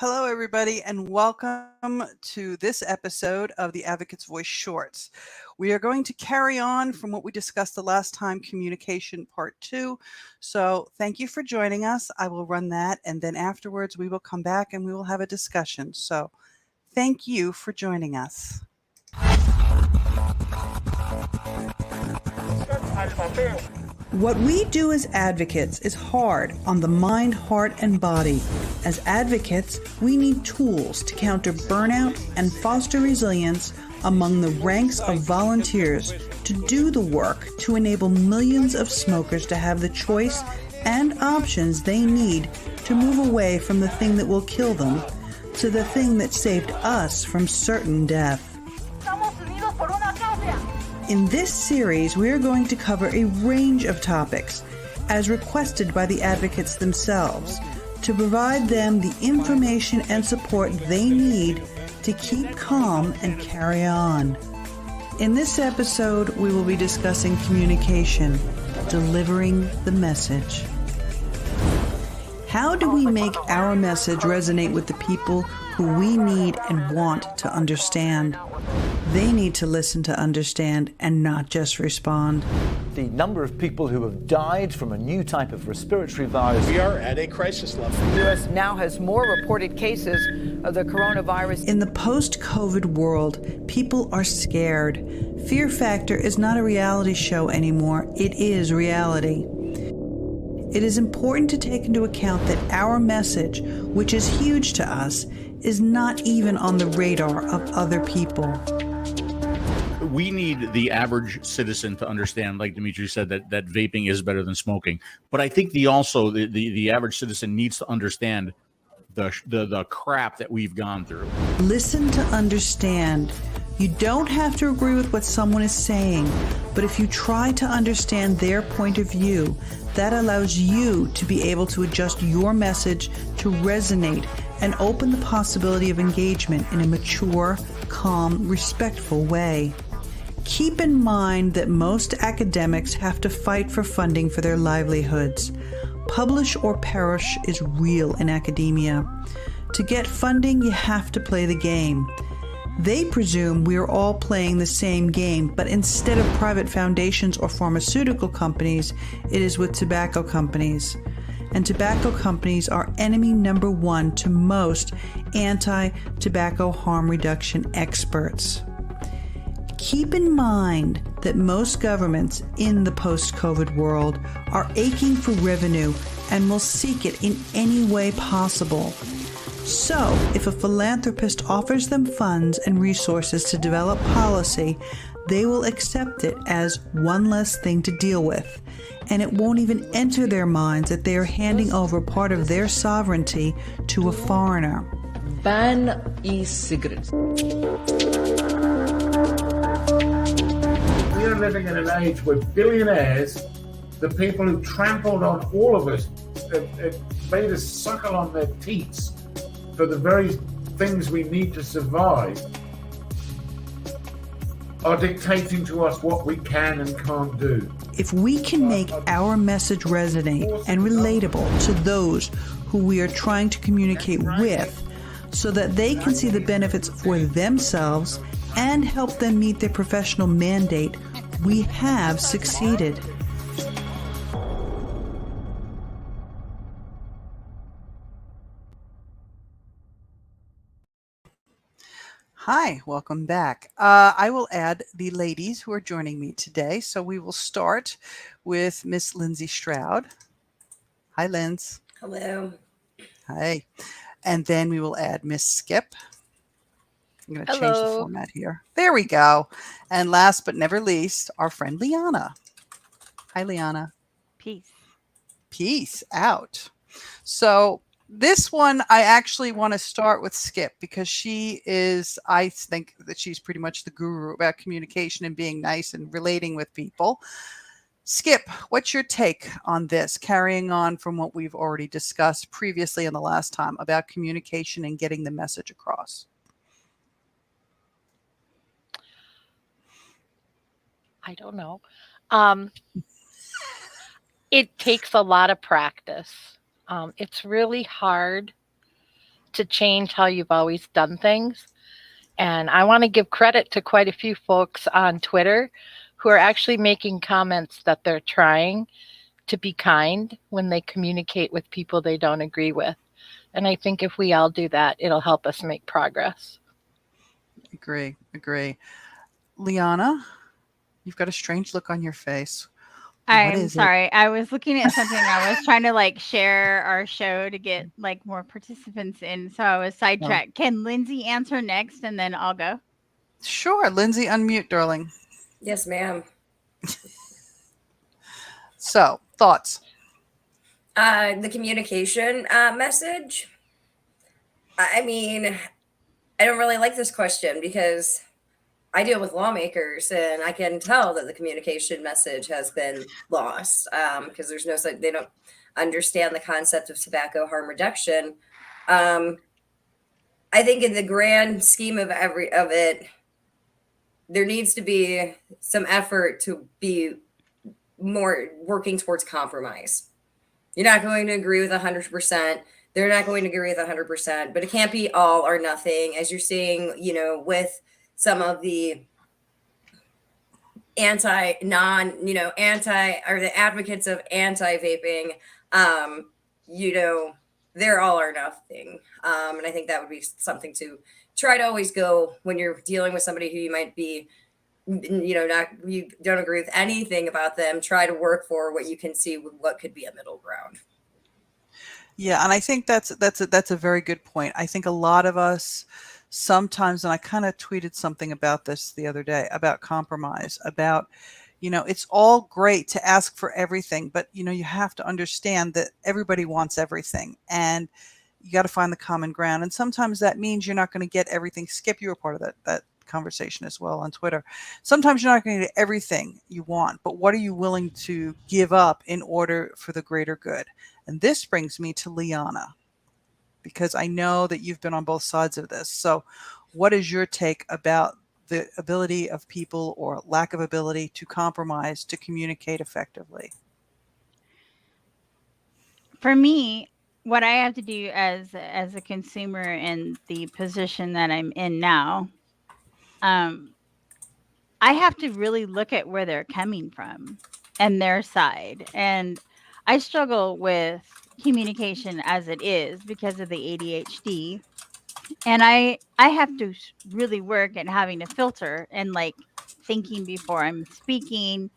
Hello, everybody, and welcome to this episode of the Advocate's Voice Shorts. We are going to carry on from what we discussed the last time, communication part 2. So thank you for joining us. I will run that, and then afterwards we will come back and we will have a discussion. So thank you for joining us. What we do as advocates is hard on the mind, heart, and body. As advocates, we need tools to counter burnout and foster resilience among the ranks of volunteers to do the work to enable millions of smokers to have the choice and options they need to move away from the thing that will kill them to the thing that saved us from certain death. In this series, we are going to cover a range of topics, as requested by the advocates themselves, to provide them the information and support they need to keep calm and carry on. In this episode, we will be discussing communication, delivering the message. How do we make our message resonate with the people who we need and want to understand? They need to listen to understand and not just respond. The number of people who have died from a new type of respiratory virus. We are at a crisis level. The U.S. now has more reported cases of the coronavirus. In the post-COVID world, people are scared. Fear Factor is not a reality show anymore. It is reality. It is important to take into account that our message, which is huge to us, is not even on the radar of other people. We need the average citizen to understand, like Dimitri said, that vaping is better than smoking. But I think the average citizen needs to understand the crap that we've gone through. Listen to understand. You don't have to agree with what someone is saying, but if you try to understand their point of view, that allows you to be able to adjust your message to resonate and open the possibility of engagement in a mature, calm, respectful way. Keep in mind that most academics have to fight for funding for their livelihoods. Publish or perish is real in academia. To get funding, you have to play the game. They presume we are all playing the same game, but instead of private foundations or pharmaceutical companies, it is with tobacco companies. And tobacco companies are enemy number one to most anti-tobacco harm reduction experts. Keep in mind that most governments in the post-COVID world are aching for revenue and will seek it in any way possible. So, if a philanthropist offers them funds and resources to develop policy, they will accept it as one less thing to deal with, and it won't even enter their minds that they are handing over part of their sovereignty to a foreigner. Ban e-cigarettes. We are living in an age where billionaires, the people who trampled on all of us, made us suckle on their teats for the very things we need to survive, are dictating to us what we can and can't do. If we can make our message resonate and relatable to those who we are trying to communicate with, so that they can see the benefits for themselves and help them meet their professional mandate, we have succeeded. Hi, welcome back. I will add the ladies who are joining me today. So we will start with Miss Lindsay Stroud. Hi, Linz. Hello. Hi. And then we will add Miss Skip. I'm going to change the format here. There we go. And last but never least, our friend Liana. Hi, Liana. Peace. Peace out. So this one, I actually want to start with Skip because I think that she's pretty much the guru about communication and being nice and relating with people. Skip, what's your take on this, carrying on from what we've already discussed previously in the last time about communication and getting the message across? I don't know. It takes a lot of practice. It's really hard to change how you've always done things. And I want to give credit to quite a few folks on Twitter who are actually making comments that they're trying to be kind when they communicate with people they don't agree with. And I think if we all do that, it'll help us make progress. Agree. Liana, you've got a strange look on your face. I'm sorry. I was looking at something. I was trying to like share our show to get like more participants in. So I was sidetracked. Can Lindsay answer next and then I'll go? Sure. Lindsay, unmute, darling. Yes, ma'am. So, thoughts? The communication message. I mean, I don't really like this question because I deal with lawmakers and I can tell that the communication message has been lost because there's no, they don't understand the concept of tobacco harm reduction. I think in the grand scheme of it, there needs to be some effort to be more working towards compromise. You're not going to agree with 100%. They're not going to agree with 100%, but it can't be all or nothing, as you're seeing, with some of the the advocates of anti-vaping, they're all or nothing. And I think that would be something to try to always go when you're dealing with somebody who you might be, you don't agree with anything about them. Try to work for what you can see what could be a middle ground. Yeah, and I think that's a very good point. I think a lot of us sometimes, and I kind of tweeted something about this the other day about compromise, about, it's all great to ask for everything, but you have to understand that everybody wants everything and you got to find the common ground. And sometimes that means you're not going to get everything. Skip, you were part of that conversation as well on Twitter. Sometimes you're not going to get everything you want, but what are you willing to give up in order for the greater good? And this brings me to Liana, because I know that you've been on both sides of this. So what is your take about the ability of people or lack of ability to compromise, to communicate effectively? For me, what I have to do as a consumer in the position that I'm in now, I have to really look at where they're coming from and their side. And I struggle with communication as it is because of the ADHD. And I have to really work at having to filter and like thinking before I'm speaking.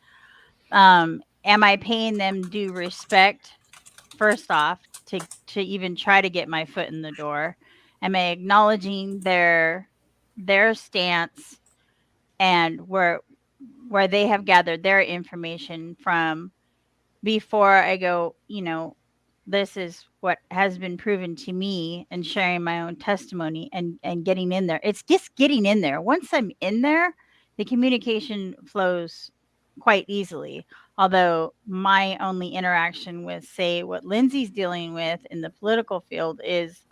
Am I paying them due respect first off to even try to get my foot in the door? Am I acknowledging their stance and where they have gathered their information from before I go, this is what has been proven to me, and sharing my own testimony and getting in there. It's just getting in there. Once I'm in there, the communication flows quite easily. Although my only interaction with, say, what Lindsay's dealing with in the political field is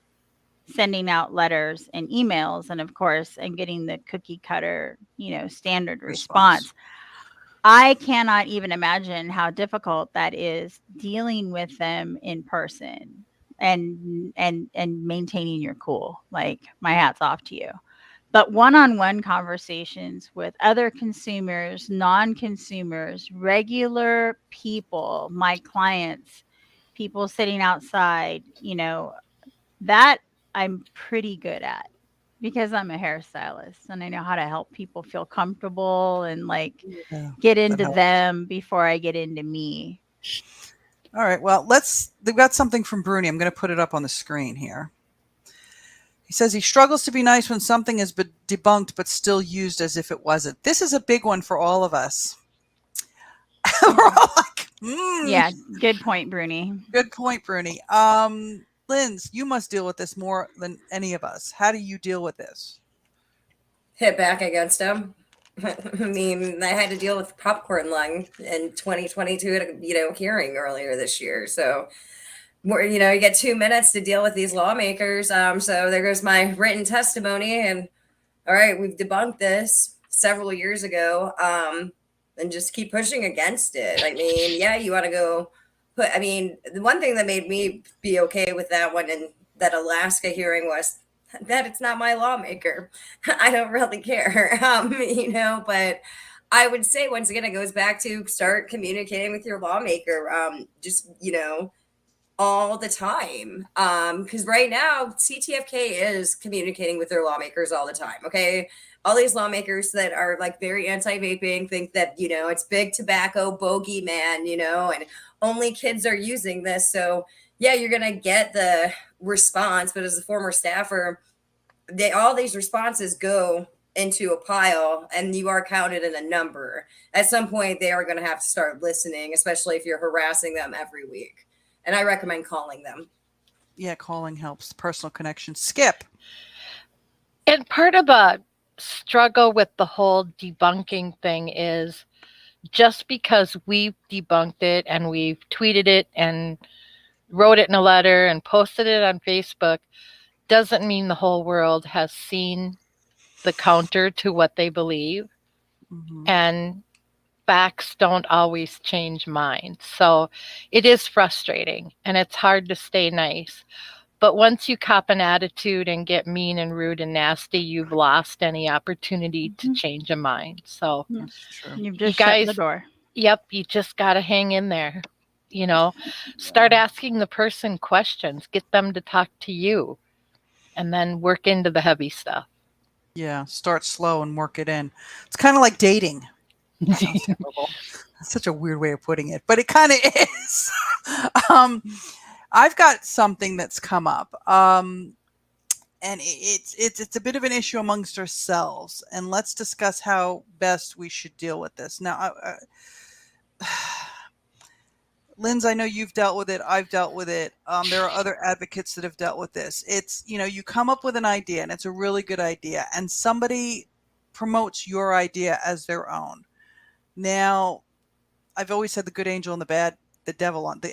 sending out letters and emails, and of course, and getting the cookie cutter, standard response. I cannot even imagine how difficult that is dealing with them in person and maintaining your cool. Like, my hat's off to you. But one-on-one conversations with other consumers, non-consumers, regular people, my clients, people sitting outside, that I'm pretty good at because I'm a hairstylist and I know how to help people feel comfortable and get into them before I get into me. All right. Well, they've got something from Bruni. I'm going to put it up on the screen here. He says he struggles to be nice when something has been debunked but still used as if it wasn't. This is a big one for all of us. We're all like, Yeah, good point, Bruni. Good point, Bruni. Linz, you must deal with this more than any of us. How do you deal with this? Hit back against them. I mean, I had to deal with popcorn lung in 2022 at a hearing earlier this year. So, you get 2 minutes to deal with these lawmakers. So there goes my written testimony. And all right, we've debunked this several years ago, and just keep pushing against it. I mean, yeah, you want to go. But I mean, the one thing that made me be okay with that one and that Alaska hearing was that it's not my lawmaker. I don't really care, but I would say once again, it goes back to start communicating with your lawmaker, just, all the time. Because right now, CTFK is communicating with their lawmakers all the time. Okay. All these lawmakers that are like very anti-vaping think that, it's big tobacco bogeyman, and only kids are using this. So yeah, you're going to get the response. But as a former staffer, all these responses go into a pile and you are counted in a number. At some point, they are going to have to start listening, especially if you're harassing them every week. And I recommend calling them. Yeah, calling helps. Personal connection. Skip. And part of a struggle with the whole debunking thing is just because we've debunked it and we've tweeted it and wrote it in a letter and posted it on Facebook doesn't mean the whole world has seen the counter to what they believe. Mm-hmm. And facts don't always change minds. So it is frustrating and it's hard to stay nice. But once you cop an attitude and get mean and rude and nasty, you've lost any opportunity to change a mind. So That's true. You've just you guys, shut the door. Yep, you just got to hang in there. Start asking the person questions, get them to talk to you, and then work into the heavy stuff. Yeah, start slow and work it in. It's kind of like dating. That sounds terrible. That's such a weird way of putting it, but it kind of is. I've got something that's come up, and it's a bit of an issue amongst ourselves. And let's discuss how best we should deal with this. Now, Linz, I know you've dealt with it. I've dealt with it. There are other advocates that have dealt with this. It's, you come up with an idea and it's a really good idea and somebody promotes your idea as their own. Now, I've always said the good angel and the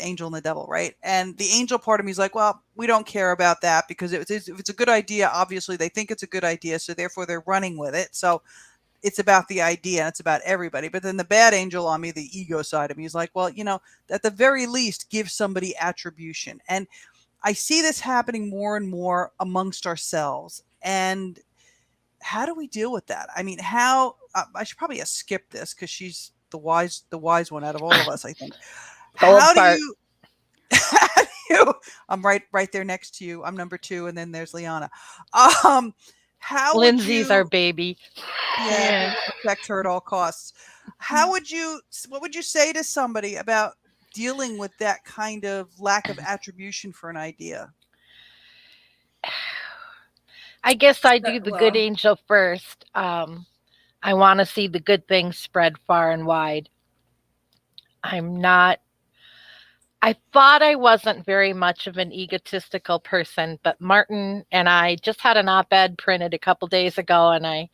angel and the devil, right? And the angel part of me is like, well, we don't care about that because if it's a good idea, obviously they think it's a good idea. So therefore they're running with it. So it's about the idea and it's about everybody. But then the bad angel on me, the ego side of me is like, well, at the very least, give somebody attribution. And I see this happening more and more amongst ourselves. And how do we deal with that? I mean, I should probably skip this because she's the wise one out of all of us, I think. How do you, I'm right there next to you. I'm number 2. And then there's Liana. How Lindsay's our baby. Yeah, protect her at all costs. What would you say to somebody about dealing with that kind of lack of attribution for an idea? I guess I do the good angel first. I want to see the good things spread far and wide. I thought I wasn't very much of an egotistical person, but Martin and I just had an op-ed printed a couple days ago, and I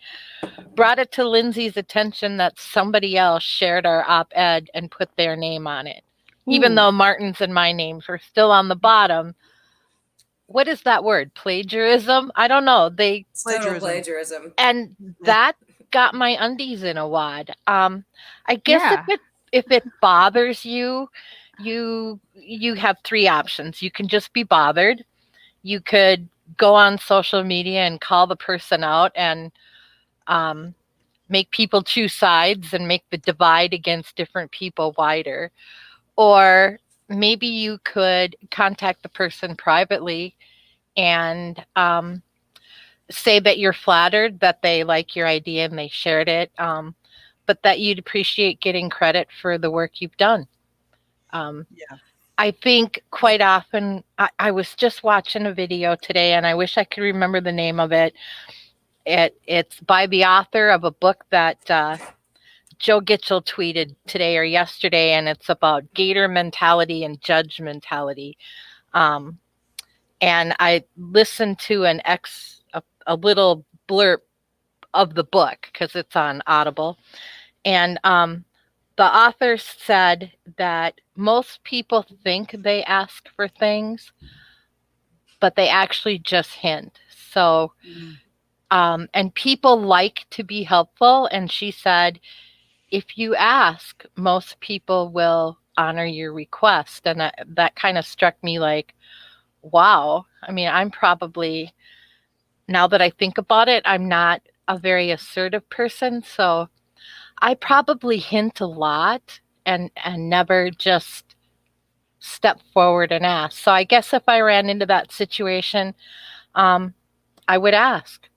brought it to Lindsay's attention that somebody else shared our op-ed and put their name on it. Ooh. Even though Martin's and my names were still on the bottom. What is that word? Plagiarism? I don't know. Plagiarism. And that got my undies in a wad. I guess if it bothers you, you have 3 options. You can just be bothered. You could go on social media and call the person out and make people choose sides and make the divide against different people wider. Or maybe you could contact the person privately and say that you're flattered that they like your idea and they shared it, but that you'd appreciate getting credit for the work you've done. I think quite often, I was just watching a video today and I wish I could remember the name of it. It's by the author of a book that Joe Gitchell tweeted today or yesterday, and it's about gator mentality and judge mentality. And I listened to a little blurb of the book because it's on Audible. And the author said that most people think they ask for things, but they actually just hint. So, and people like to be helpful. And she said, if you ask, most people will honor your request. And that kind of struck me like, wow. I mean, I'm probably, now that I think about it, I'm not a very assertive person. So I probably hint a lot and never just step forward and ask. So I guess if I ran into that situation, I would ask.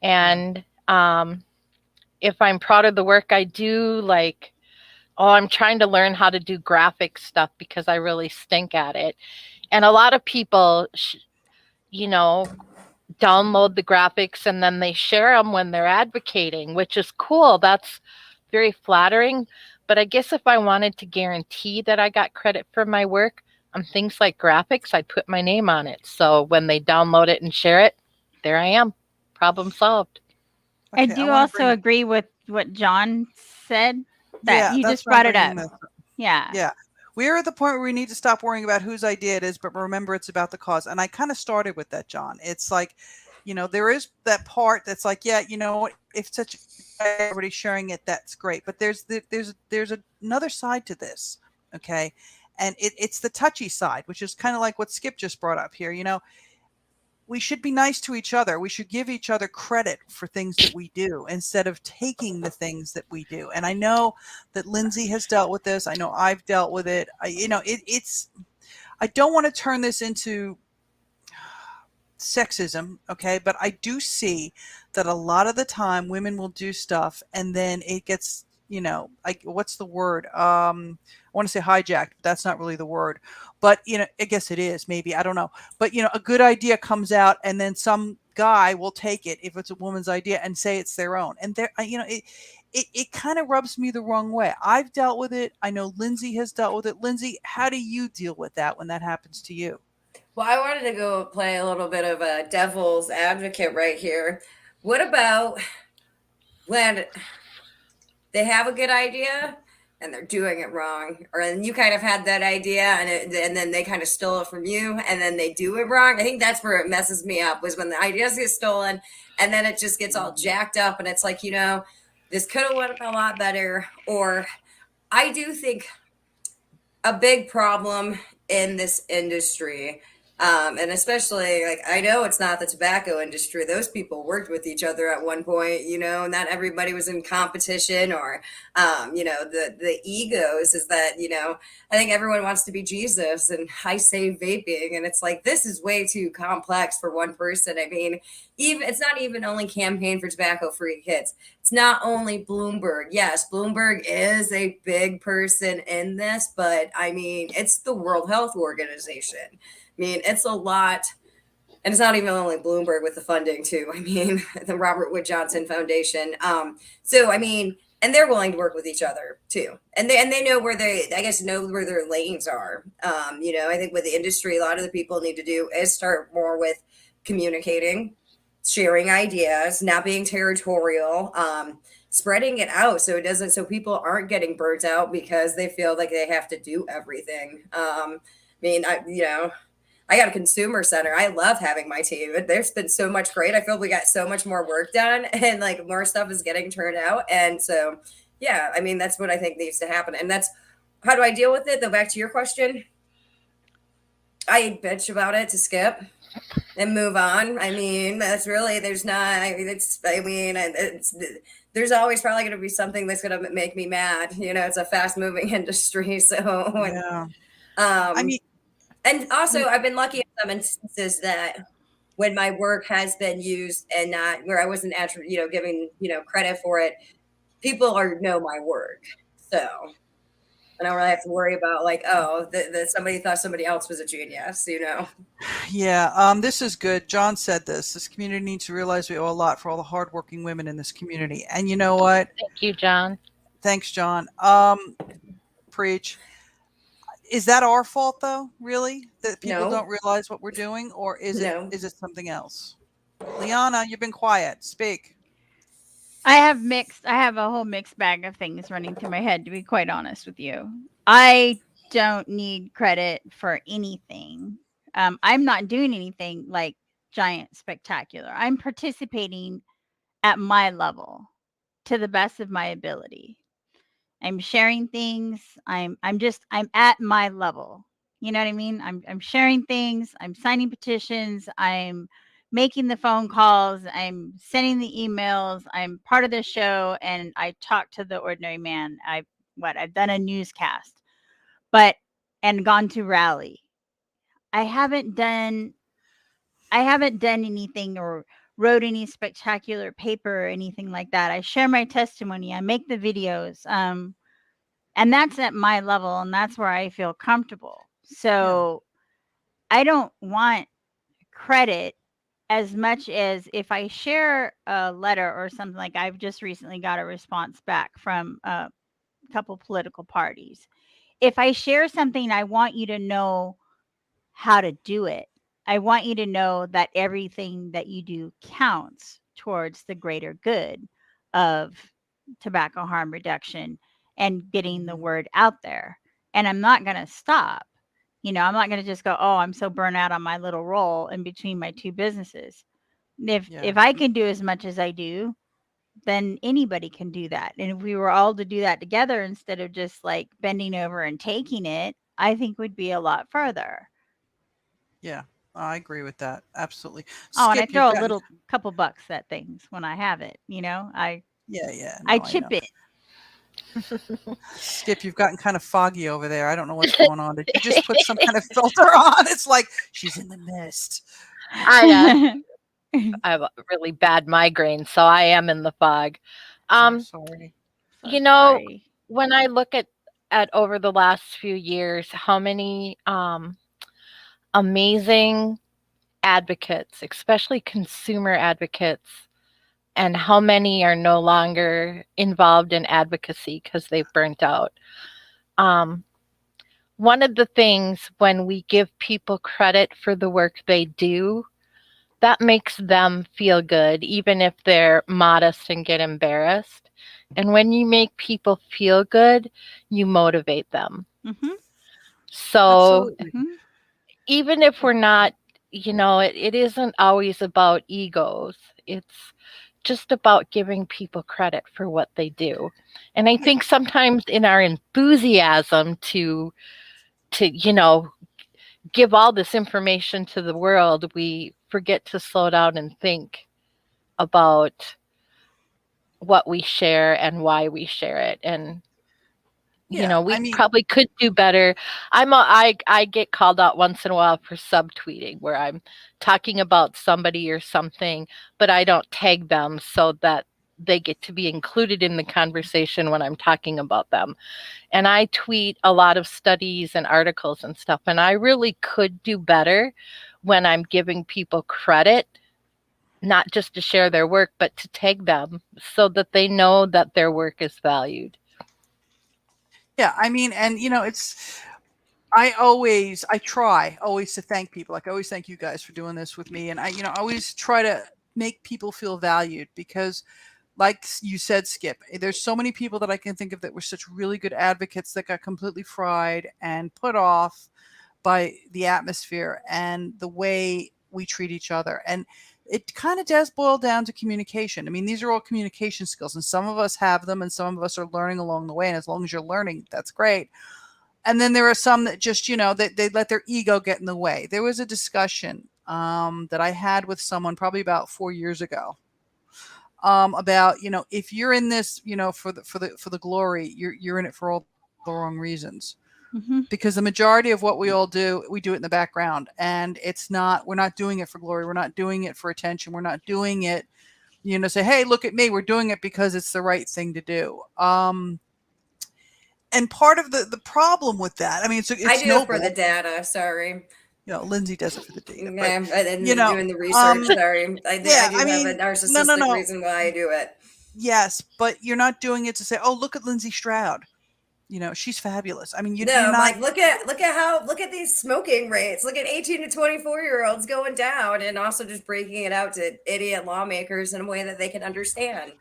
And if I'm proud of the work I do, like, oh, I'm trying to learn how to do graphic stuff because I really stink at it. And a lot of people, you know, download the graphics and then they share them when they're advocating, which is cool. That's very flattering. But I guess if I wanted to guarantee that I got credit for my work on things like graphics, I'd put my name on it. So when they download it and share it, there I am. Problem solved. I Okay, do wanna also bring- agree with what John said, that Yeah, you that's just why I'm brought it up. bringing this up. Yeah. Yeah. We're at the point where we need to stop worrying about whose idea it is, but remember it's about the cause. And I kind of started with that, John. It's like, there is that part that's like, yeah, you know what, if such everybody's sharing it, that's great. But there's another side to this, okay? And it's the touchy side, which is kind of like what Skip just brought up here. We should be nice to each other. We should give each other credit for things that we do instead of taking the things that we do. And I know that Lindsay has dealt with this. I know I've dealt with it. I don't want to turn this into sexism, okay? But I do see that a lot of the time women will do stuff and then it gets, what's the word? I want to say hijacked, but that's not really the word. But, I guess it is, maybe, I don't know. But, a good idea comes out and then some guy will take it if it's a woman's idea and say it's their own. And it kind of rubs me the wrong way. I've dealt with it. I know Lindsay has dealt with it. Lindsay, how do you deal with that when that happens to you? Well, I wanted to go play a little bit of a devil's advocate right here. What about when they have a good idea and they're doing it wrong, or then you kind of had that idea and then they kind of stole it from you and then they do it wrong? I think that's where it messes me up, was when the ideas get stolen and then it just gets all jacked up and it's like, this could have went a lot better. Or I do think a big problem in this industry, and especially, like, I know it's not the tobacco industry. Those people worked with each other at one point, not everybody was in competition, or, the egos is that, I think everyone wants to be Jesus, and I say vaping, and it's like, this is way too complex for one person. I mean, it's not even only Campaign for Tobacco-Free Kids. It's not only Bloomberg. Yes, Bloomberg is a big person in this, but I mean, it's the World Health Organization. I mean, it's a lot. And it's not even only Bloomberg with the funding too. I mean, the Robert Wood Johnson Foundation. So, I mean, and they're willing to work with each other too. And they know where know where their lanes are. I think with the industry, a lot of the people need to do is start more with communicating, sharing ideas, not being territorial, spreading it out so people aren't getting burnt out because they feel like they have to do everything. I got a consumer center. I love having my team. There's been so much great. I feel we got so much more work done and like more stuff is getting turned out. And so, yeah, I mean, that's what I think needs to happen. And that's, how do I deal with it? Though, back to your question, I bitch about it to Skip and move on. I mean, that's really, there's always probably going to be something that's going to make me mad. It's a fast moving industry. So, Yeah. I mean, and also, I've been lucky in some instances that when my work has been used and not where I wasn't actually, giving, credit for it, people know my work. So I don't really have to worry about like, oh, that somebody thought somebody else was a genius, Yeah, this is good. John said this. This community needs to realize we owe a lot for all the hardworking women in this community. And you know what? Thank you, John. Thanks, John. Preach. Is that our fault, though, really? That people don't realize what we're doing? Or is it something else? Liana, you've been quiet. Speak. I have a whole mixed bag of things running through my head, to be quite honest with you. I don't need credit for anything. I'm not doing anything like giant spectacular. I'm participating at my level to the best of my ability. I'm sharing things. I'm at my level. You know what I mean? I'm sharing things, I'm signing petitions, I'm making the phone calls, I'm sending the emails, I'm part of the show, and I talk to the ordinary man. I've done a newscast, but and gone to rally. I haven't done anything or wrote any spectacular paper or anything like that. I share my testimony, I make the videos, and that's at my level, and that's where I feel comfortable. So I don't want credit as much as if I share a letter or something. Like I've just recently got a response back from a couple political parties. If I share something, I want you to know how to do it. I want you to know that everything that you do counts towards the greater good of tobacco harm reduction and getting the word out there. And I'm not going to stop. I'm not going to just go, oh, I'm so burnt out on my little role in between my two businesses. If I can do as much as I do, then anybody can do that. And if we were all to do that together instead of just like bending over and taking it, I think we'd be a lot further. Yeah, I agree with that. Absolutely. Oh, and I Skip, throw you've a got- little couple bucks at things when I have it. I I chip know. it. Skip, you've gotten kind of foggy over there. I don't know what's going on. Did you just put some kind of filter on? It's like she's in the mist. I have a really bad migraine, so I am in the fog. I'm sorry. You know, Sorry. when I look at over the last few years, how many amazing advocates, especially consumer advocates, and how many are no longer involved in advocacy because they've burnt out. One of the things when we give people credit for the work they do, that makes them feel good, even if they're modest and get embarrassed. And when you make people feel good, you motivate them. Mm-hmm. So Absolutely. even if we're not, it isn't always about egos. It's just about giving people credit for what they do. And I think sometimes in our enthusiasm to give all this information to the world, we forget to slow down and think about what we share and why we share it. And we probably could do better. I get called out once in a while for subtweeting, where I'm talking about somebody or something, but I don't tag them so that they get to be included in the conversation when I'm talking about them. And I tweet a lot of studies and articles and stuff, and I really could do better when I'm giving people credit, not just to share their work, but to tag them so that they know that their work is valued. Yeah, and I try always to thank people. Like I always thank you guys for doing this with me. And I always try to make people feel valued because like you said, Skip, there's so many people that I can think of that were such really good advocates that got completely fried and put off by the atmosphere and the way we treat each other. And it kind of does boil down to communication. I mean, these are all communication skills, and some of us have them and some of us are learning along the way. And as long as you're learning, that's great. And then there are some that just, they let their ego get in the way. There was a discussion that I had with someone probably about 4 years ago about, if you're in this, for the glory, you're in it for all the wrong reasons. Mm-hmm. Because the majority of what we all do, we do it in the background, and we're not doing it for glory. We're not doing it for attention. We're not doing it, say, hey, look at me. We're doing it because it's the right thing to do. And part of the problem with that, I mean, it's I do noble. it for the data. Sorry. Lindsay does it for the data. But, and doing the research. Sorry. I do have a narcissistic reason why I do it. Yes, but you're not doing it to say, oh, look at Lindsay Stroud. She's fabulous. I mean, you're not like look at these smoking rates. Look at 18 to 24-year-olds going down, and also just breaking it out to idiot lawmakers in a way that they can understand.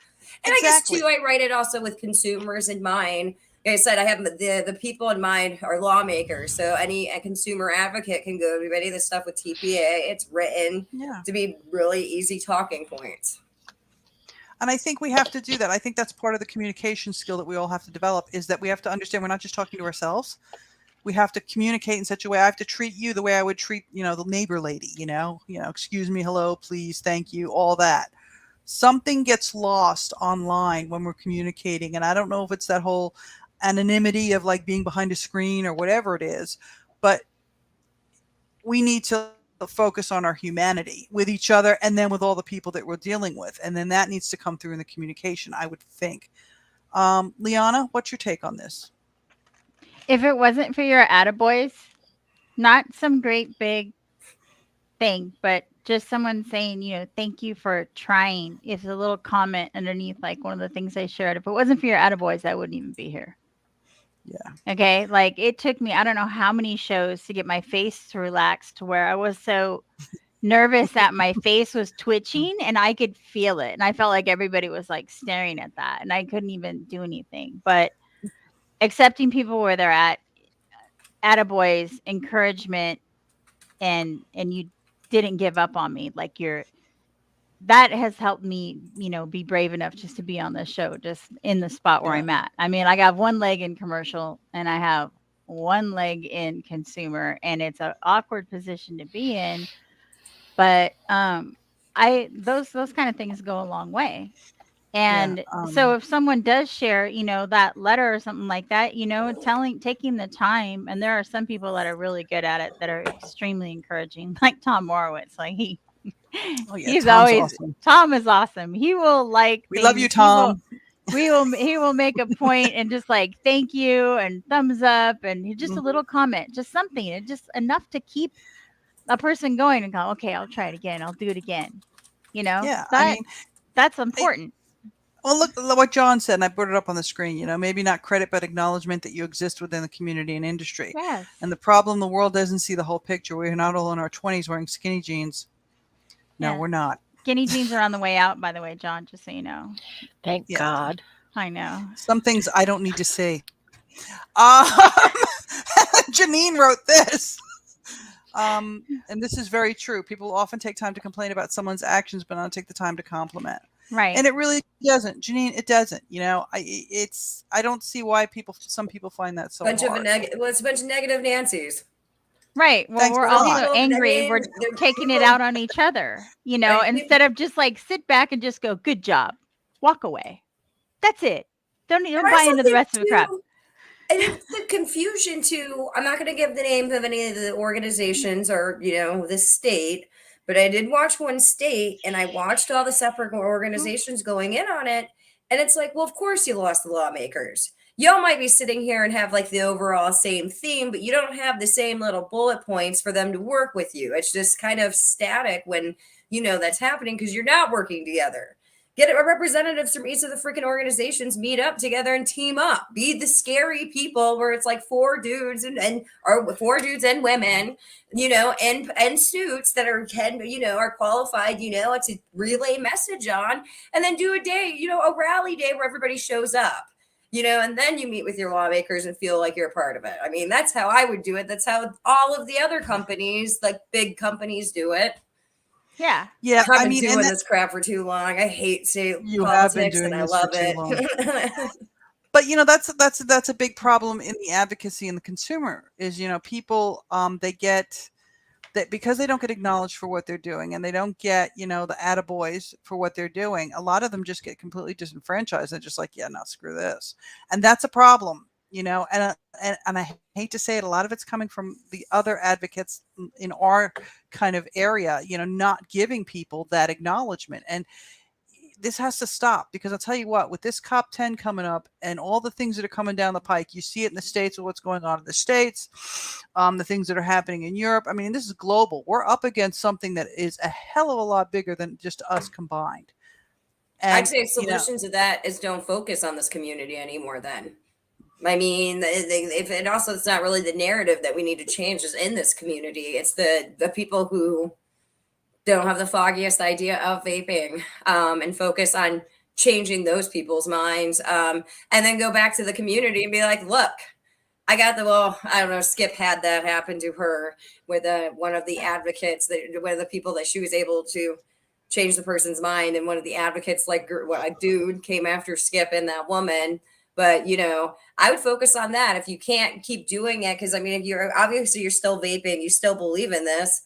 And exactly. I guess too, I write it also with consumers in mind. Like I said, I have the people in mind are lawmakers. So a consumer advocate can go to any of this stuff with TPA. It's written to be really easy talking points. And I think we have to do that. I think that's part of the communication skill that we all have to develop, is that we have to understand we're not just talking to ourselves. We have to communicate in such a way. I have to treat you the way I would treat, the neighbor lady, excuse me, hello, please, thank you, all that. Something gets lost online when we're communicating. And I don't know if it's that whole anonymity of like being behind a screen or whatever it is, but we need to focus on our humanity with each other and then with all the people that we're dealing with. And then that needs to come through in the communication, I would think. Liana, what's your take on this? If it wasn't for your attaboys, not some great big thing, but just someone saying, thank you for trying. It's a little comment underneath, like one of the things I shared. If it wasn't for your attaboys, I wouldn't even be here. Yeah. Okay. Like it took me, I don't know how many shows to get my face to relax to where I was so nervous that my face was twitching and I could feel it. And I felt like everybody was like staring at that and I couldn't even do anything. But accepting people where they're at, attaboys, encouragement, and you didn't give up on me. Like that has helped me, be brave enough just to be on this show, just in the spot where I'm at. I mean, I got one leg in commercial and I have one leg in consumer, and it's an awkward position to be in. But those kind of things go a long way. And so if someone does share, that letter or something like that, taking the time, and there are some people that are really good at it that are extremely encouraging, like Tom Morowitz. Like he's always awesome. Tom is awesome. He will we love you, Tom. He will make a point and just like thank you and thumbs up and just a little comment, just something, and just enough to keep a person going and go, okay, I'll try it again. I'll do it again. Yeah, that's important. Well, look what John said, and I put it up on the screen. Maybe not credit, but acknowledgement that you exist within the community and industry. Yes. And the problem, the world doesn't see the whole picture. We're not all in our 20s wearing skinny jeans. No, we're not. Skinny jeans are on the way out, by the way, John, just so you know. Thank God. I know. Some things I don't need to say. Janine wrote this. And this is very true. People often take time to complain about someone's actions, but not take the time to compliment. Right. And it really doesn't, Janine. It doesn't. I don't see why some people find that so hard. It's a bunch of negative Nancy's. Right. Well, Thanks we're for also that. angry. We're taking it out on each other, instead of just like sit back and just go, good job, walk away. That's it. Don't buy into the rest of the crap. And it's the confusion too. I'm not going to give the names of any of the organizations or, the state, but I did watch one state and I watched all the separate organizations going in on it. And it's like, well, of course you lost the lawmakers. Y'all might be sitting here and have like the overall same theme, but you don't have the same little bullet points for them to work with you. It's just kind of static when, that's happening because you're not working together. Get representatives from each of the freaking organizations, meet up together and team up. Be the scary people where it's like four dudes and women, and suits that are qualified, to relay message on, and then do a day, a rally day where everybody shows up, and then you meet with your lawmakers and feel like you're a part of it. I mean, that's how I would do it. That's how all of the other companies, like big companies, do it. Yeah. Yeah. I've been doing this crap for too long. I hate politics and I love it. But that's a big problem in the advocacy and the consumer is, people they get that because they don't get acknowledged for what they're doing and they don't get, the attaboys for what they're doing. A lot of them just get completely disenfranchised and just like, yeah, no, screw this. And that's a problem. And I hate to say it, a lot of it's coming from the other advocates in our kind of area, not giving people that acknowledgement. And this has to stop because I'll tell you what, with this COP10 coming up and all the things that are coming down the pike, you see it in the States with what's going on in the States, the things that are happening in Europe. I mean, this is global. We're up against something that is a hell of a lot bigger than just us combined. And, I'd say a solution to that is don't focus on this community anymore then. I mean, it's not really the narrative that we need to change is in this community. It's the people who don't have the foggiest idea of vaping and focus on changing those people's minds and then go back to the community and be like, look, I got I don't know, Skip had that happen to her with one of the advocates, one of the people that she was able to change the person's mind. And one of the advocates, like a dude came after Skip and that woman. But I would focus on that if you can't keep doing it. Because I mean, if you're obviously you're still vaping, you still believe in this.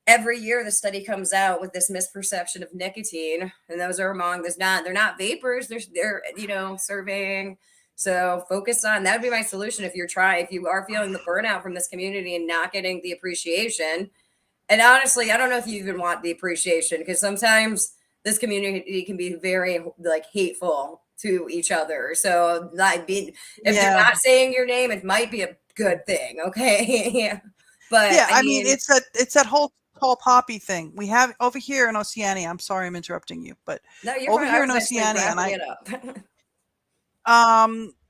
Every year the study comes out with this misperception of nicotine, and those are among they're not vapors, they're surveying. So focus on that would be my solution if you are feeling the burnout from this community and not getting the appreciation. And honestly, I don't know if you even want the appreciation, because sometimes this community can be very hateful to each other. So if they're not saying your name, it might be a good thing. Okay. Yeah. But yeah, I mean, it's that whole tall poppy thing we have over here in Oceania. I'm sorry, I'm interrupting you, but no, you're over fine. here I in was actually Oceania, wrapping it up.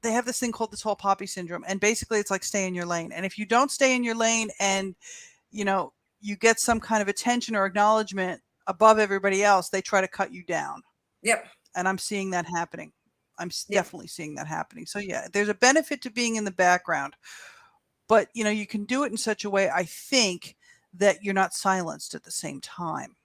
they have this thing called the tall poppy syndrome, and basically it's like stay in your lane. And if you don't stay in your lane, and you get some kind of attention or acknowledgement above everybody else, they try to cut you down. Yep. And I'm seeing that happening. I'm definitely seeing that happening. So yeah, there's a benefit to being in the background, but you can do it in such a way, I think, that you're not silenced at the same time.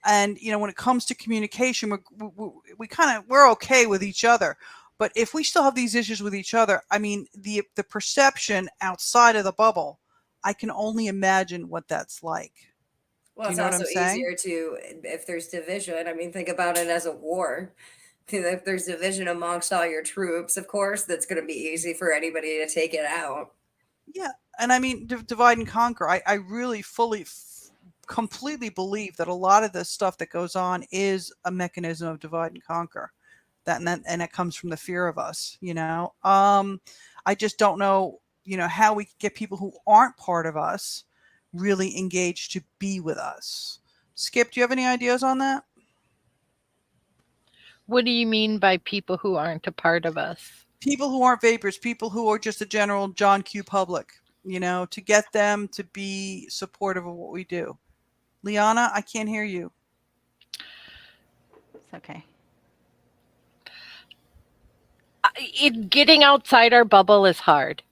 And when it comes to communication, we're okay with each other. But if we still have these issues with each other, I mean, the perception outside of the bubble, I can only imagine what that's like. Well, it's also easier if there's division. I mean, think about it as a war. If there's division amongst all your troops, of course, that's going to be easy for anybody to take it out. Yeah. And I mean, divide and conquer. I really completely believe that a lot of this stuff that goes on is a mechanism of divide and conquer. And it comes from the fear of us, I just don't know, how we can get people who aren't part of us really engaged to be with us. Skip, do you have any ideas on that? What do you mean by people who aren't a part of us? People who aren't vapors, people who are just a general John Q public, to get them to be supportive of what we do. Liana, I can't hear you. It's okay. Getting outside our bubble is hard.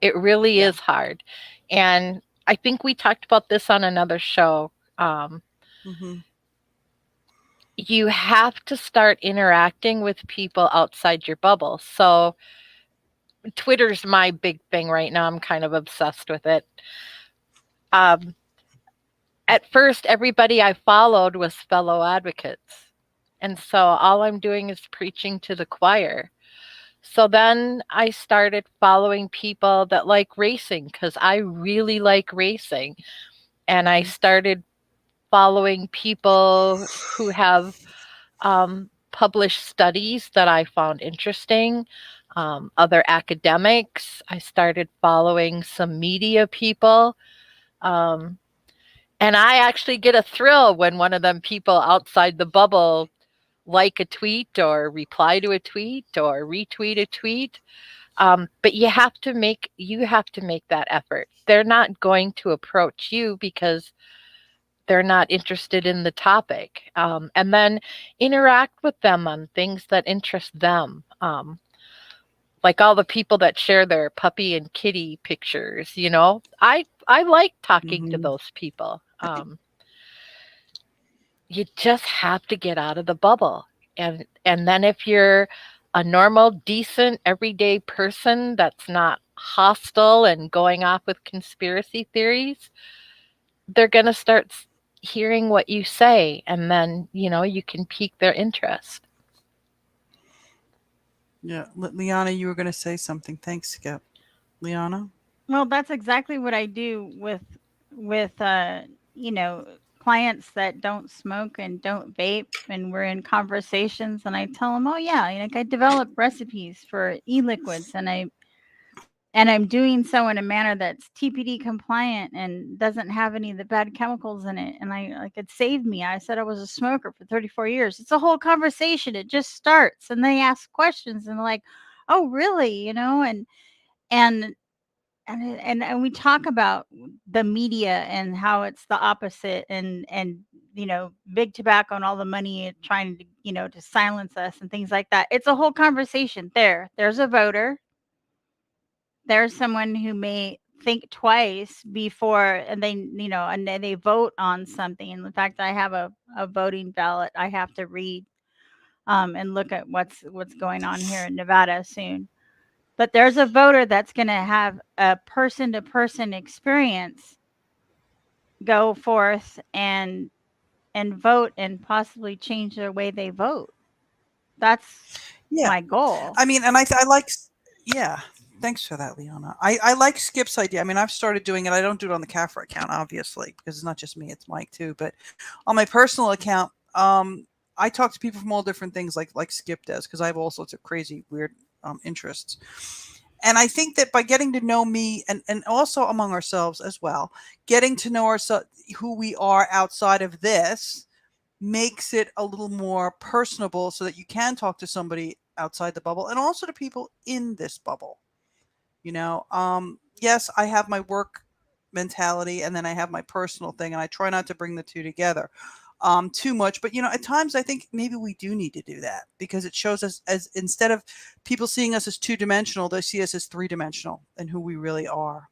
It really is hard. And I think we talked about this on another show. You have to start interacting with people outside your bubble. So Twitter's my big thing right now. I'm kind of obsessed with it. At first, everybody I followed was fellow advocates. And so all I'm doing is preaching to the choir. So then I started following people that like racing, because I really like racing. And I started following people who have published studies that I found interesting, other academics. I started following some media people. And I actually get a thrill when one of them people outside the bubble like a tweet or reply to a tweet or retweet a tweet. But you have to make that effort. They're not going to approach you because they're not interested in the topic. And then interact with them on things that interest them. Like all the people that share their puppy and kitty pictures, I like talking to those people. You just have to get out of the bubble. And then if you're a normal, decent, everyday person that's not hostile and going off with conspiracy theories, they're going to start hearing what you say. And then, you can pique their interest. Yeah. Liana, you were going to say something. Thanks, Skip. Liana? Well, that's exactly what I do with clients that don't smoke and don't vape, and we're in conversations, and I tell them, oh yeah, I develop recipes for e-liquids, and I'm doing so in a manner that's TPD compliant and doesn't have any of the bad chemicals in it. And it saved me. I said I was a smoker for 34 years. It's a whole conversation. It just starts, and they ask questions, and they're like, oh really? And we talk about the media and how it's the opposite, and big tobacco and all the money trying to to silence us and things like that. It's a whole conversation. There's a voter. There's someone who may think twice before, and they vote on something. In fact, I have a voting ballot I have to read and look at what's going on here in Nevada soon. But there's a voter that's going to have a person-to-person experience go forth and vote and possibly change the way they vote. That's Yeah. my goal. I mean, and I like, yeah. Thanks for that, Leona. I like Skip's idea. I mean, I've started doing it. I don't do it on the CAFRA account, obviously, because it's not just me, it's Mike too. But on my personal account, I talk to people from all different things like Skip does, because I have all sorts of crazy, weird interests. And I think that by getting to know me and also among ourselves as well, getting to know ourselves, who we are outside of this, makes it a little more personable so that you can talk to somebody outside the bubble and also to people in this bubble. You know, yes, I have my work mentality and then I have my personal thing, and I try not to bring the two together too much. But, you know, at times I think maybe we do need to do that, because it shows us, as instead of people seeing us as two-dimensional, they see us as three-dimensional and who we really are.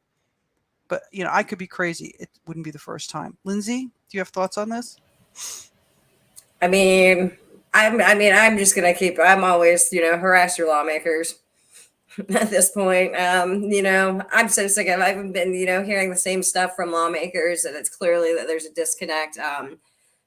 But, you know, I could be crazy. It wouldn't be the first time. Lindsay, do you have thoughts on this? I mean, I'm just gonna I'm always, harass your lawmakers at this point. I'm so sick of, I've been, hearing the same stuff from lawmakers, and it's clearly that there's a disconnect.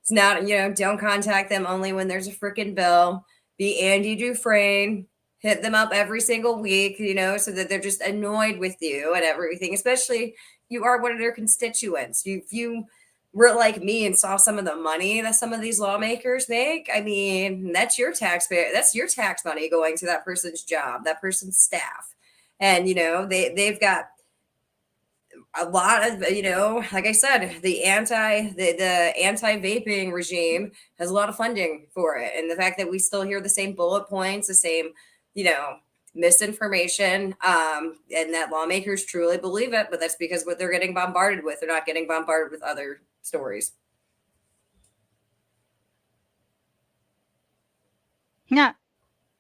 It's not, don't contact them only when there's a freaking bill. Be Andy Dufresne, hit them up every single week, so that they're just annoyed with you and everything, especially you are one of their constituents. If you were like me and saw some of the money that some of these lawmakers make, I mean, that's your taxpayer, that's your tax money going to that person's job, that person's staff. And, they've got a lot of, like I said, the anti-vaping regime has a lot of funding for it. And the fact that we still hear the same bullet points, the same, misinformation, and that lawmakers truly believe it, but that's because what they're getting bombarded with, they're not getting bombarded with other stories. Yeah,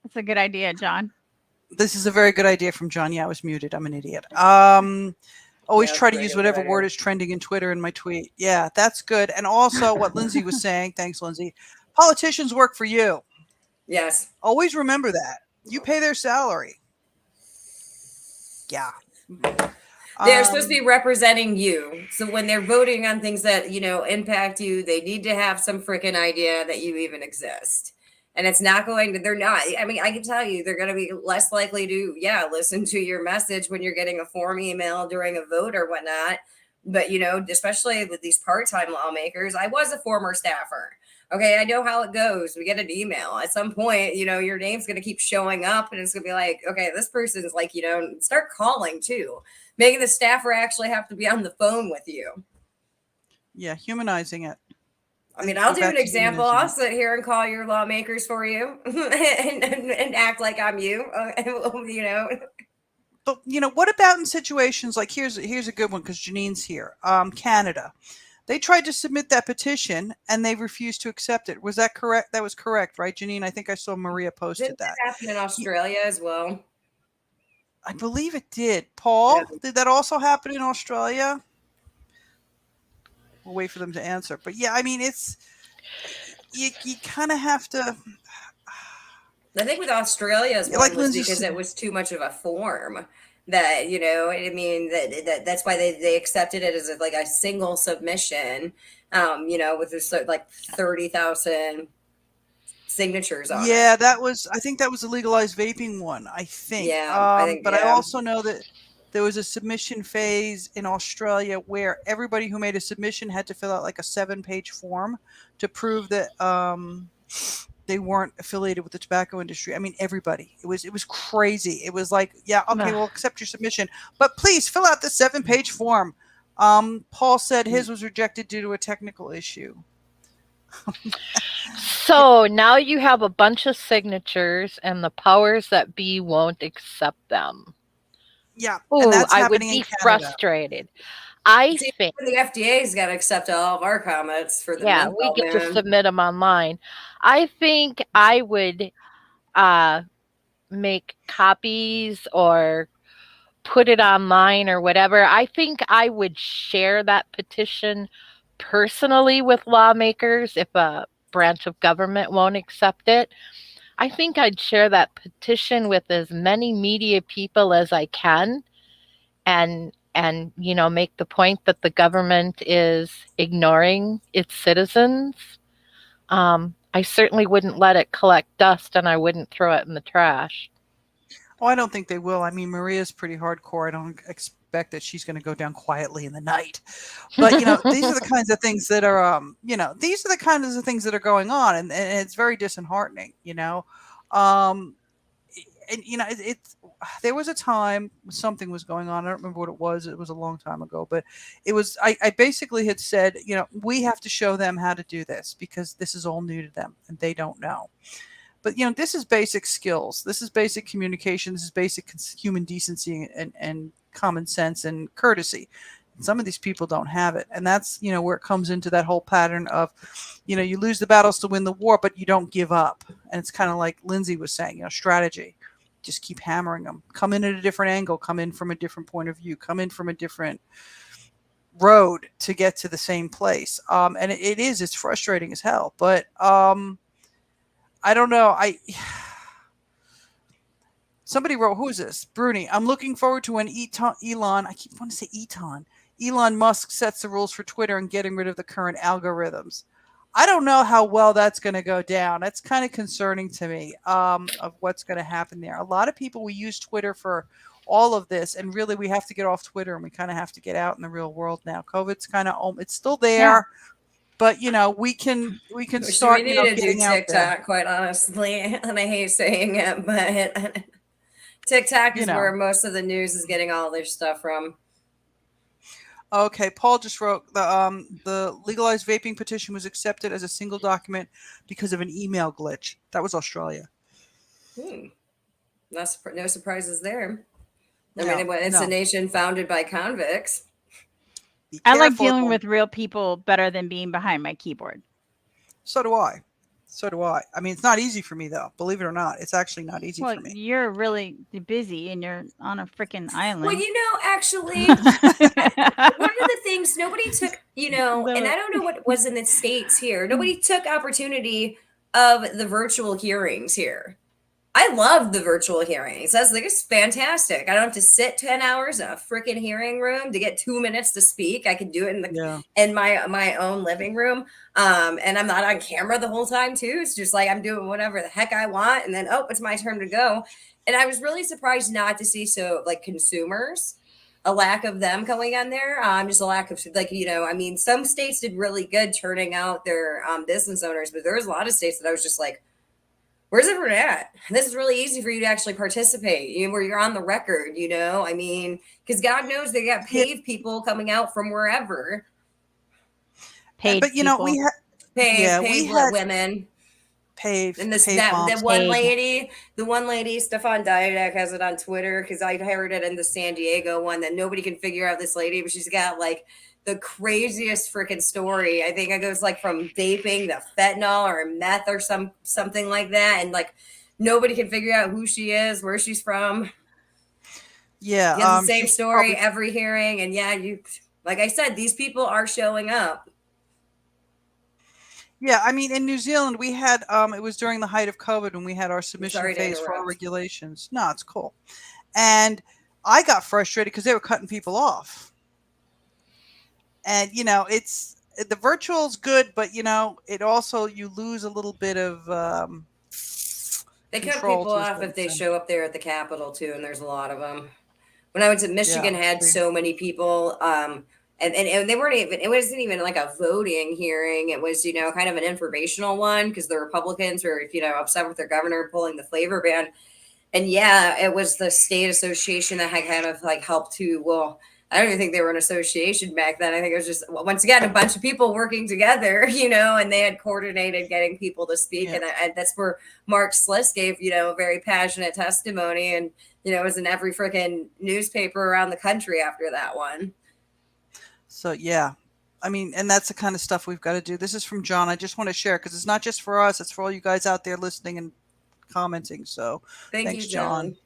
that's a good idea, John. This is a very good idea from John. Yeah, I was muted. I'm an idiot. Always try to use whatever word is trending in Twitter in my tweet. Yeah, that's good. And also what Lindsay was saying, thanks, Lindsay, politicians work for you. Yes. Always remember that. You pay their salary. Yeah. They're supposed to be representing you. So when they're voting on things that, impact you, they need to have some freaking idea that you even exist. And it's not going to, they're not, I mean, I can tell you, they're going to be less likely to, listen to your message when you're getting a form email during a vote or whatnot. But, especially with these part-time lawmakers, I was a former staffer. Okay, I know how it goes. We get an email. At some point, your name's going to keep showing up, and it's going to be like, okay, this person's like, start calling too. Making the staffer actually have to be on the phone with you. Yeah, humanizing it. I mean, I'll do an example. I'll sit here and call your lawmakers for you and act like I'm you, But, what about in situations like, here's a good one, because Janine's here. Canada. They tried to submit that petition and they refused to accept it. Was that correct? That was correct, right, Janine? I think I saw Maria posted Didn't that. That happen in Australia as well? I believe it did. Paul, did that also happen in Australia? We'll wait for them to answer. But yeah, I mean, it's, you kind of have to. I think with Australia's one was because it was too much of a form. That, I mean, that's why they accepted it as like a single submission, with this like 30,000 signatures on it. Yeah, I think that was a legalized vaping one, I think. Yeah, I also know that there was a submission phase in Australia where everybody who made a submission had to fill out like a 7-page form to prove that they weren't affiliated with the tobacco industry. I mean, everybody. It was crazy. It was like, yeah, okay, we'll accept your submission, but please fill out the 7-page form. Paul said his was rejected due to a technical issue. So now you have a bunch of signatures and the powers that be won't accept them. Yeah. Ooh, and that's I would happening be in Canada. frustrated. I think the FDA's got to accept all of our comments for the we get to submit them online. I think I would make copies or put it online or whatever. I think I would share that petition personally with lawmakers if a branch of government won't accept it. I think I'd share that petition with as many media people as I can, and make the point that the government is ignoring its citizens. I certainly wouldn't let it collect dust, and I wouldn't throw it in the trash. Oh, I don't think they will. I mean, Maria's pretty hardcore. I don't expect that she's going to go down quietly in the night. But, these are the kinds of things that are, these are the kinds of things that are going on. And it's very disheartening, there was a time something was going on. I don't remember what it was. It was a long time ago, but it was, I basically had said, we have to show them how to do this because this is all new to them and they don't know. But, this is basic skills. This is basic communication. This is basic human decency and common sense and courtesy. And some of these people don't have it. And that's, where it comes into that whole pattern of, you lose the battles to win the war, but you don't give up. And it's kind of like Lindsay was saying, strategy. Just keep hammering them. Come in at a different angle. Come in from a different point of view. Come in from a different road to get to the same place. And it's frustrating as hell. But, I don't know. Somebody wrote, who is this? Bruni. I'm looking forward to when Elon, I keep wanting to say Elon Musk sets the rules for Twitter and getting rid of the current algorithms. I don't know how well that's going to go down. That's kind of concerning to me, of what's going to happen there. A lot of people, we use Twitter for all of this, and really we have to get off Twitter and we kind of have to get out in the real world now. COVID's kind of, it's still there. Yeah. But we can start. We need to do TikTok, quite honestly, and I hate saying it, but TikTok is where most of the news is getting all their stuff from. Okay, Paul just wrote the legalized vaping petition was accepted as a single document because of an email glitch. That was Australia. No surprises there. I mean, it's a nation founded by convicts. I like dealing with real people better than being behind my keyboard. So do I. I mean, it's not easy for me, though. Believe it or not, it's actually not easy for me. You're really busy and you're on a freaking island. Well, actually, one of the things nobody took, and I don't know what was in the States here. Nobody took opportunity of the virtual hearings here. I love the virtual hearings. I was like, it's fantastic. I don't have to sit 10 hours in a freaking hearing room to get 2 minutes to speak. I can do it in my own living room. And I'm not on camera the whole time too. It's just like I'm doing whatever the heck I want. And then, it's my turn to go. And I was really surprised not to see consumers, a lack of them going on there. Just a lack of some states did really good turning out their business owners, but there was a lot of states that I was just like, where's everyone at? This is really easy for you to actually participate, where you're on the record, I mean, because God knows they got paid people coming out from wherever. Paid but, people. we had paid women. Paid. And that one lady, Stefan Didak has it on Twitter, because I heard it in the San Diego one that nobody can figure out this lady, but she's got the craziest freaking story. I think it goes from vaping to fentanyl or meth or something like that. And nobody can figure out who she is, where she's from. Yeah. The same story every hearing. And like I said, these people are showing up. Yeah. I mean, in New Zealand, we had, it was during the height of COVID when we had our submission phase for our regulations. No, it's cool. And I got frustrated because they were cutting people off. And, it's the virtual's good, but, it also, you lose a little bit of they cut people off if they show up there at the Capitol, too, and there's a lot of them. When I went to Michigan, had so many people, and they weren't even, it wasn't even a voting hearing. It was, kind of an informational one, because the Republicans were, upset with their governor pulling the flavor ban. And, it was the state association that had kind of helped to, I don't even think they were an association back then. I think it was just, once again, a bunch of people working together, and they had coordinated getting people to speak. Yeah. And that's where Mark Sliss gave, a very passionate testimony. And, it was in every freaking newspaper around the country after that one. So, yeah. I mean, and that's the kind of stuff we've got to do. This is from John. I just want to share, because it's not just for us. It's for all you guys out there listening and commenting. So thanks, you, John.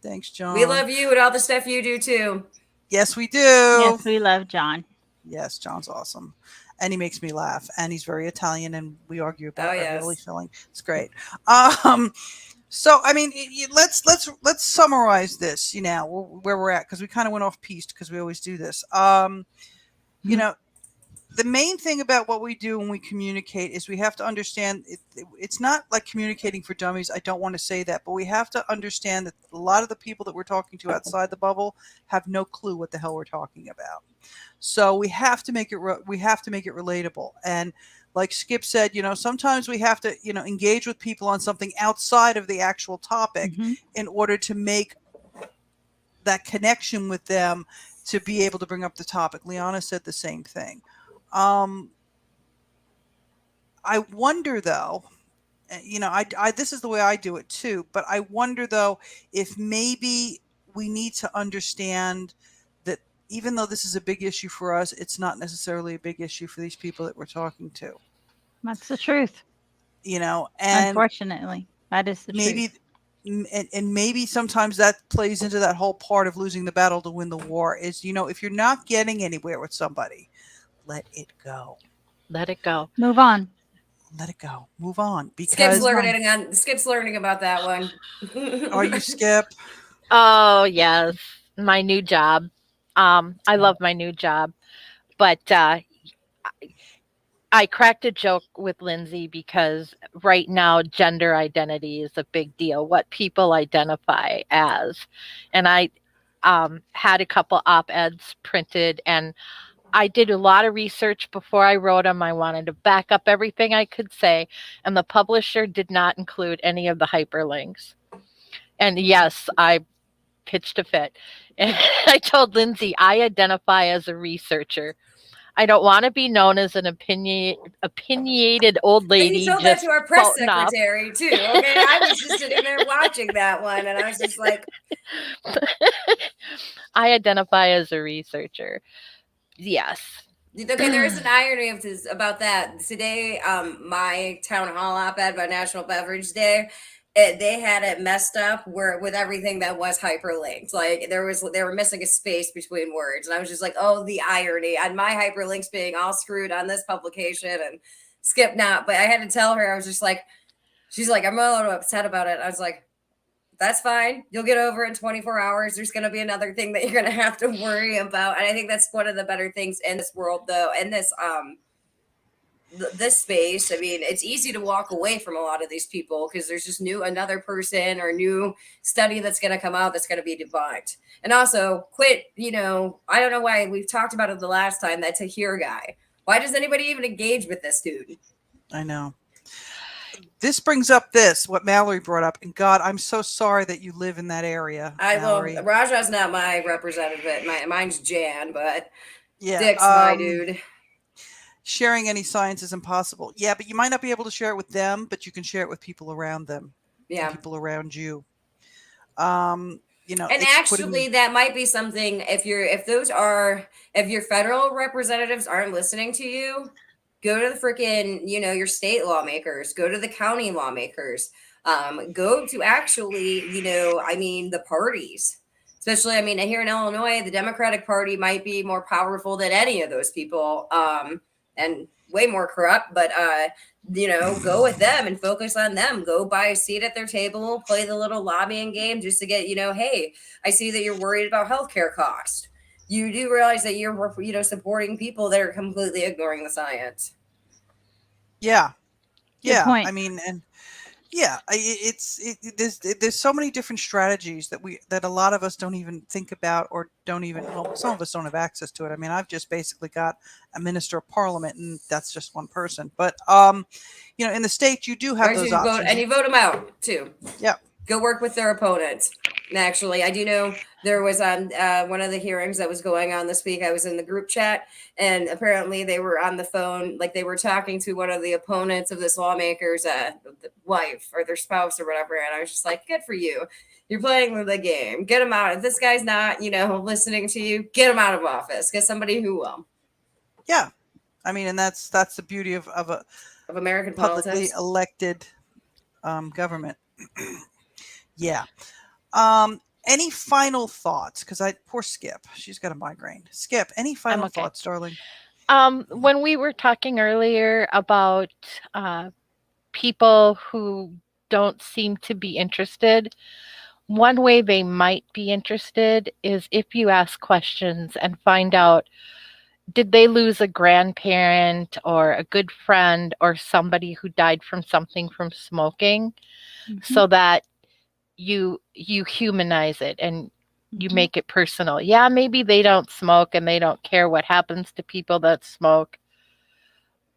Thanks, John. We love you and all the stuff you do, too. Yes, we do. Yes, we love John. Yes, John's awesome. and he makes me laugh, and he's very Italian, and we argue about Oh, yes. ravioli filling. It's great. So I mean, let's summarize this. You know where we're at, because we kind of went off piste because we always do this. You know, the main thing about what we do when we communicate is we have to understand it's not like communicating for dummies. I don't want to say that, but we have to understand that a lot of the people that we're talking to outside the bubble have no clue what the hell we're talking about. So we have to make it relatable. And like Skip said, you know, sometimes we have to, you know, engage with people on something outside of the actual topic in order to make that connection with them to be able to bring up the topic. Liana said the same thing. I wonder though, you know, I this is the way I do it too, but I wonder though if maybe we need to understand that even though this is a big issue for us, it's not necessarily a big issue for these people that we're talking to. That's the truth. You know, and unfortunately, that is the truth. And maybe sometimes that plays into that whole part of losing the battle to win the war is, you know, if you're not getting anywhere with somebody, let it go. Let it go. Move on. Let it go. Move on. Because Skip's learning about that one. Are you, Skip? Oh yes, my new job. I love my new job, but I cracked a joke with Lindsay because right now gender identity is a big deal. What people identify as, and I had a couple op-eds printed, and I did a lot of research before I wrote them. I wanted to back up everything I could say, and the publisher did not include any of the hyperlinks. And yes, I pitched a fit. And I told Lindsay, I identify as a researcher. I don't want to be known as an opinionated old lady. And you told that to our press secretary too. Okay, I was just sitting there watching that one, and I was just like, I identify as a researcher. Yes. Okay, there is an irony of this about that. Today, my town hall op-ed by National Beverage Day, they had it messed up with everything that was hyperlinked. Like they were missing a space between words, and I was just like, oh, the irony on my hyperlinks being all screwed on this publication and Skip not. But I had to tell her, I was just like, she's like, I'm a little upset about it. I was like, that's fine. You'll get over it in 24 hours. There's going to be another thing that you're going to have to worry about. And I think that's one of the better things in this world, though, in this this space. I mean, it's easy to walk away from a lot of these people because there's just another person or new study that's going to come out that's going to be debunked. And also quit, you know, I don't know why we've talked about it the last time, that Tahir guy. Why does anybody even engage with this dude? I know. This brings up what Mallory brought up. And God, I'm so sorry that you live in that area. Mallory. Raja's not my representative. Mine's Jan, but yeah, Dick's my dude. Sharing any science is impossible. Yeah, but you might not be able to share it with them, but you can share it with people around them. Yeah. People around you. You know, and actually that might be something if your federal representatives aren't listening to you, go to the freaking, you know, your state lawmakers, go to the county lawmakers, go to actually, you know, I mean, the parties, especially, I mean, here in Illinois, the Democratic Party might be more powerful than any of those people, and way more corrupt, but, you know, go with them and focus on them. Go buy a seat at their table, play the little lobbying game just to get, you know, hey, I see that you're worried about healthcare costs. You do realize that you're, you know, supporting people that are completely ignoring the science. Yeah. Yeah. Point. I mean, and yeah, there's so many different strategies that a lot of us don't even think about, or don't even, well, some of us don't have access to it. I mean, I've just basically got a minister of parliament, and that's just one person. But, you know, in the state, you do have those options. And you vote them out too. Yeah. Go work with their opponents. And actually, I do know there was on one of the hearings that was going on this week, I was in the group chat, and apparently they were on the phone, like they were talking to one of the opponents of this lawmaker's wife or their spouse or whatever. And I was just like, good for you. You're playing the game. Get him out. If this guy's not, you know, listening to you, get him out of office. Get somebody who will. Yeah. I mean, and that's the beauty of American publicly politics. Elected government. Yeah. Any final thoughts? Because poor Skip, she's got a migraine. Skip, any final thoughts, darling? When we were talking earlier about people who don't seem to be interested, one way they might be interested is if you ask questions and find out, did they lose a grandparent or a good friend or somebody who died from something from smoking, so that you humanize it and you make it personal. Yeah, maybe they don't smoke and they don't care what happens to people that smoke.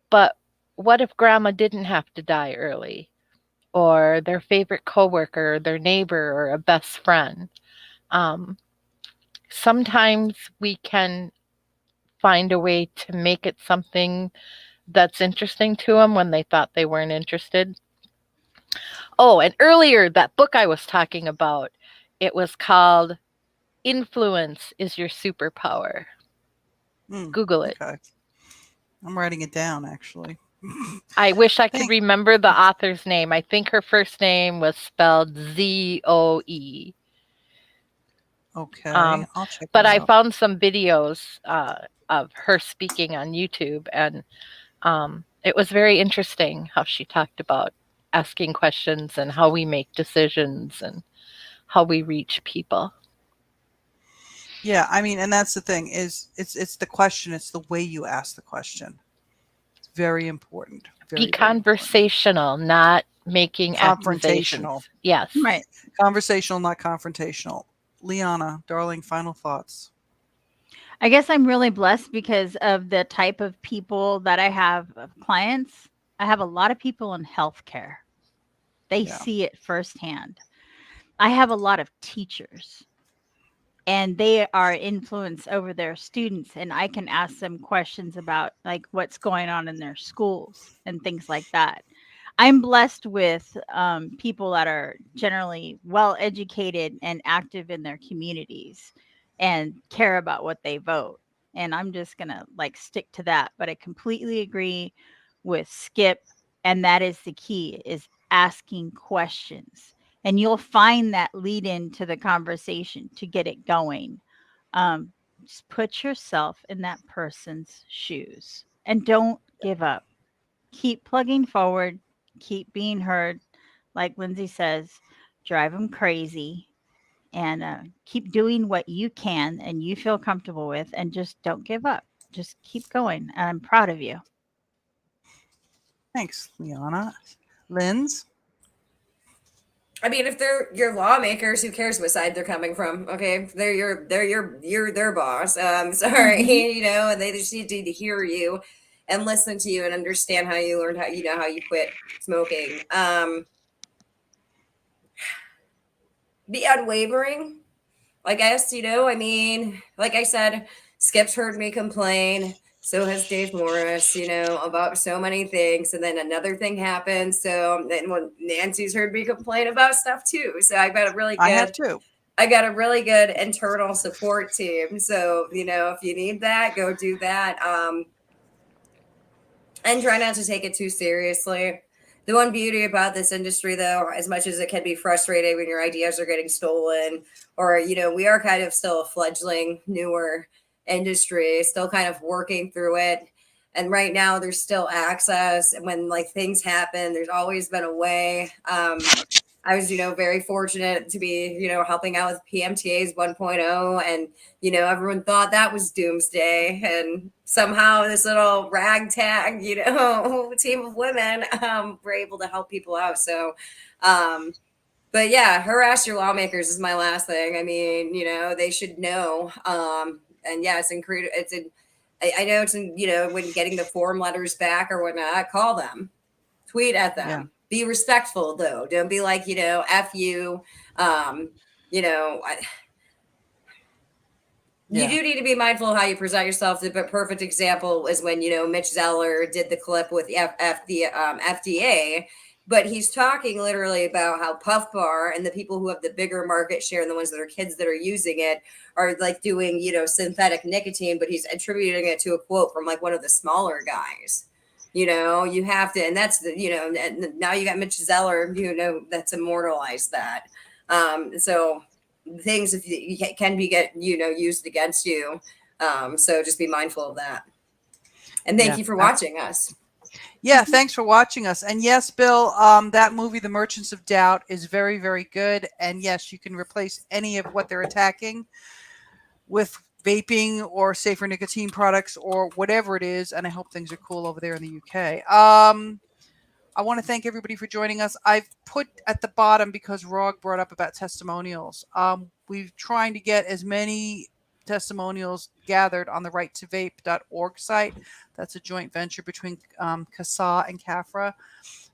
But what if grandma didn't have to die early? Or their favorite coworker, or their neighbor, or a best friend? Sometimes we can find a way to make it something that's interesting to them when they thought they weren't interested. Oh, and earlier, that book I was talking about, it was called Influence is Your Superpower. Google it. Okay. I'm writing it down, actually. I wish I could remember the author's name. I think her first name was spelled Zoe. Okay, I'll check But that I out. found some videos of her speaking on YouTube, and it was very interesting how she talked about asking questions and how we make decisions and how we reach people. Yeah, I mean, and that's the thing is it's the question, it's the way you ask the question. It's very important. Be conversational, not making accusations. Confrontational. Yes. Right. Conversational, not confrontational. Liana, darling, final thoughts. I guess I'm really blessed because of the type of people that I have of clients. I have a lot of people in healthcare. They see it firsthand. I have a lot of teachers, and they are influenced over their students, and I can ask them questions about like what's going on in their schools and things like that. I'm blessed with people that are generally well educated and active in their communities and care about what they vote. And I'm just going to like stick to that. But I completely agree with Skip. And that is the key, is asking questions. And you'll find that lead into the conversation to get it going. Just put yourself in that person's shoes and don't give up. Keep plugging forward. Keep being heard. Like Lindsay says, drive them crazy. And keep doing what you can and you feel comfortable with, and just don't give up. Just keep going. And I'm proud of you. Thanks, Liana. Linz? I mean, if they're your lawmakers, who cares what side they're coming from? Okay, they're their boss. Sorry, you know, and they just need to hear you and listen to you and understand how you learned how you quit smoking. Be unwavering. I guess, you know, I mean, like I said, Skip's heard me complain. So has Dave Morris, you know, about so many things. And then another thing happened. So then Nancy's heard me complain about stuff too. So I got a really good, I have too. I got a really good internal support team. So, you know, if you need that, go do that. And try not to take it too seriously. The one beauty about this industry, though, as much as it can be frustrating when your ideas are getting stolen, or, you know, we are kind of still a fledgling, newer industry, still kind of working through it. And right now there's still access. And when like things happen, there's always been a way. I was, you know, very fortunate to be, you know, helping out with PMTA's 1.0. And, you know, everyone thought that was doomsday. And somehow this little ragtag, you know, team of women were able to help people out. So, but yeah, harass your lawmakers is my last thing. I mean, you know, they should know. And yeah, it's incredible. I know it's in, you know, when getting the form letters back or whatnot, call them, tweet at them. Yeah. Be respectful, though. Don't be like, you know, F you. You know, you do need to be mindful of how you present yourself. The perfect example is when, you know, Mitch Zeller did the clip with the FDA. But he's talking literally about how Puff Bar and the people who have the bigger market share and the ones that are kids that are using it are like doing, you know, synthetic nicotine. But he's attributing it to a quote from like one of the smaller guys. You know, you have to, and that's the, you know, now you got Mitch Zeller, you know, that's immortalized that. So things if you can be used against you. So just be mindful of that. And thank Yeah. you for watching us. Yeah, thanks for watching us. And yes, Bill, that movie, The Merchants of Doubt, is very, very good. And yes, you can replace any of what they're attacking with vaping or safer nicotine products or whatever it is. And I hope things are cool over there in the UK. I want to thank everybody for joining us. I've put at the bottom, because Rog brought up about testimonials. We're trying to get as many testimonials gathered on the right2vape.org site. That's a joint venture between CASA and CAFRA,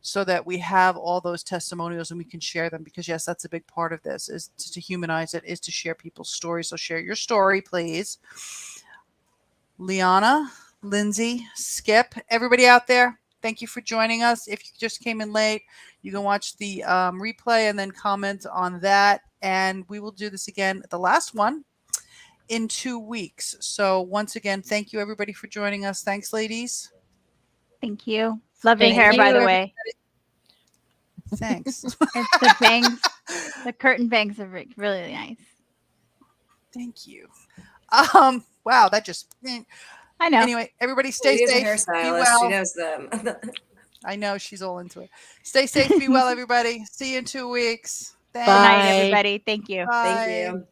so that we have all those testimonials and we can share them, because yes, that's a big part of this, is to humanize it, is to share people's stories. So share your story, please. Liana, Lindsay, Skip, everybody out there, thank you for joining us. If you just came in late, you can watch the replay and then comment on that. And we will do this again, the last one, in 2 weeks. So once again, thank you everybody for joining us. Thanks, ladies. Thank you. Love your Thank hair, by you. the way. Thanks. It's the bangs, the curtain bangs are really nice. Thank you. Wow, that just I know. anyway, everybody stay She's a safe. Be hairstylist. She well. knows them. I know she's all into it. Stay safe, be well, everybody. See you in 2 weeks. Thanks. Good night, Bye. everybody. Thank you. Bye. Thank you.